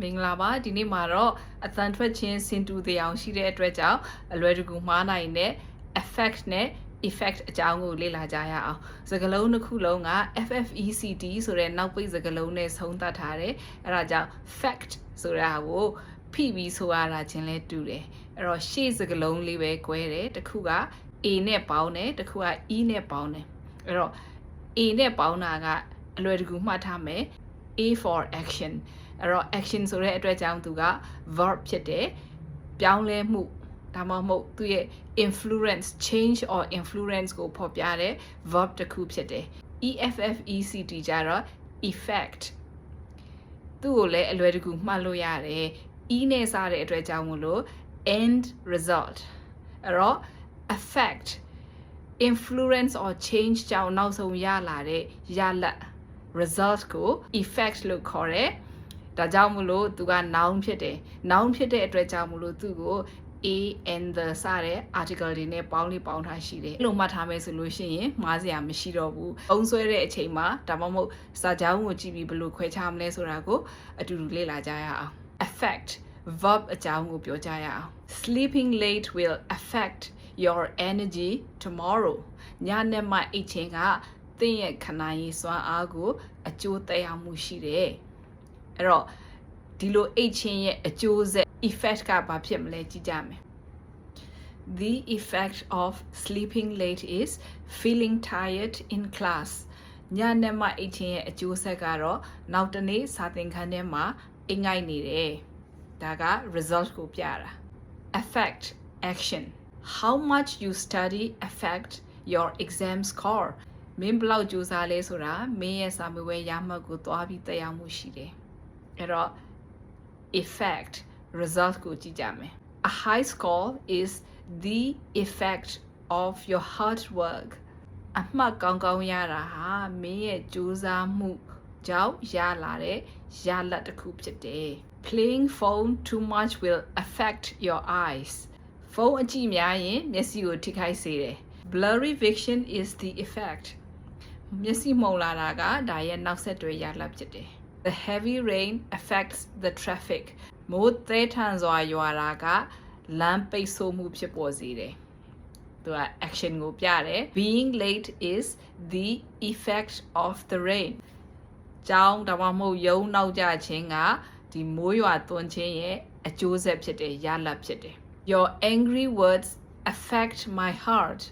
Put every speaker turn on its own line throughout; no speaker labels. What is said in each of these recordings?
မင်္ဂလာပါဒီနေ့မှာတော့အသံထွက်ခြင်းစင်တူတရားရှိတဲ့အတွက်ကြောင့်အလွယ်တကူမှားနိုင်တဲ့ effect နဲ့ effect အကြောင်းကိုလေ့လာကြရအောင်စကားလုံးတစ်ခုလုံးက FFECT ဆိုတဲ့နောက်ပိတ်စကားလုံးနဲ့ဆုံးသတ်ထားတယ်အဲ့ဒါကြောင့် fact ဆိုတာကိုဖိပြီးဆိုရတာချင်းလဲတူတယ်အဲ့တော့ရှေ့စကားလုံးလေးပဲ꿰တယ်တစ်ခုက A နဲ့ပေါင်းတယ်တစ်ခုက E နဲ့ပေါင်းတယ်အဲ့တော့ A နဲ့ပေါင်းတာကအလွယ်တကူမှတ်ထားမယ် A for action အဲ့တော့ action ဆိုတဲ့အတွက်ကြောင့်သူက verb ဖြစ်တယ်ပြောင်းလဲမှုဒါမှမဟုတ်သူရဲ့ influence change or influence ကိုဖော်ပြတဲ့ verb တစ်ခုဖြစ်တယ် EFFECT ကြတော့ effect သူ့ကိုလည်းအလွယ်တကူမှတ်လို့ရတယ် E နဲ့စတဲ့အတွက်ကြောင့်မလို့ end result အဲ့တော့ affect influence or change ကြောင့်နောက်ဆုံးရလာတဲ့ရလဒ် result ကို effect လို့ခေါ်တယ်ဒါကြောင့်မလို့သူက noun ဖြစ်တယ် noun ဖြစ်တဲ့အတွက်ကြောင့်မလို့သူကို a and the စတဲ့ article တွေနဲ့ပေါင်းလေးပေါင်းထားရှိတယ်အဲ့လိုမှတ်ထားမယ်ဆိုလို့ရှိရင်မှားစရာမရှိတော့ဘူးအုံးဆွဲတဲ့အချိန်မှာဒါမှမဟုတ်စာကြောင်းကိုကြည့်ပြီးဘယ်လိုခွဲခြားမလဲဆိုတာကိုအတူတူလေ့လာကြရအောင် affect verb အကြောင်းကိုပြောကြရအောင် sleeping late will affect your energy tomorrow ညနေမှအိတ်ချင်းကသင်ရဲ့ခန္ဓာရည်စွမ်းအားကိုအကျိုးသက်ရောက်မှုရှိတယ်အဲ့တော့ဒီလိုအိတ်ချင်းရဲ့အကျိုးဆက် effect ကဘာဖြစ်မလဲကြည့်ကြမယ် The effect of sleeping late is feeling tired in class ညနေမှအိတ်ချင်းရဲ့အကျိုးဆက်ကတော့နောက်တနေ့စာသင်ခန်းထဲမှာအိမ်ငိုက်နေတယ်ဒါက result ကိုပြတာ affect action how much you study affect your exam score မင်းဘလောက်ကြိုးစားလဲဆိုတာမင်းရဲ့စာမေးပွဲရမှတ်ကိုသွားပြီးတက်ရောက်မှုရှိတယ်အဲ့တော့ effect result ကိုကြည့်ကြမယ် a high score is the effect of your hard work အမှတ်ကောင်းကောင်းရတာဟာမင်းရဲ့ကြိုးစားမှုကြောင့်ရလာတဲ့ရလဒ်တစ်ခုဖြစ်တယ် playing phone too much will affect your eyes ဖုန်းအကြည့်များရင်မျက်စိကိုထိခိုက်စေတယ် blurry vision is the effect မျက်စိမှုန်လာတာကဒါရဲ့နောက်ဆက်တွဲရလဒ်ဖြစ်တယ် the heavy rain affects the traffic မိုးသဲထန်စွာရွာတာကလမ်းပိတ်ဆို့မှုဖြစ်ပေါ်စေတယ်သူက action ကိုပြတယ် being late is the effect of the rain ကြောင်းဒါမှမဟုတ်ရုံနောက်ကြခြင်းကဒီမိုးရွာသွန်းခြင်းရဲ့အကျိုးဆက်ဖြစ်တယ်ရလဒ်ဖြစ်တယ် your angry words affect my heart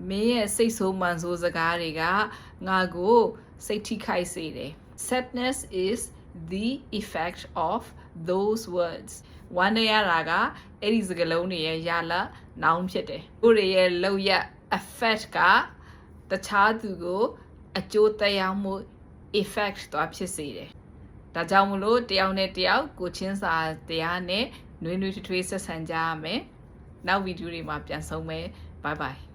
မင်းရဲ့စိတ်ဆိုးမှန်ဆိုးစကားတွေကငါကိုစိတ်ထိခိုက်စေတယ် sadness is the effect of those words ဝမ်းနည်းရတာကအဲ့ဒီစကားလုံးတွေရဲ့ရလဒ် noun ဖြစ်တယ်ကိုယ့်ရဲ့လောက်ရ affect ကတခြားသူကိုအကျိုးသက်ရောက်မှု effect သွားဖြစ်စေတယ်ဒါကြောင့်မလို့တယောက်နဲ့တယောက်ကိုချင်းစာတရားနဲ့နွေးနွေးထွေးထွေးဆက်ဆံကြရမယ်နောက်ဗီဒီယိုတွေမှာပြန်ဆုံမယ် bye bye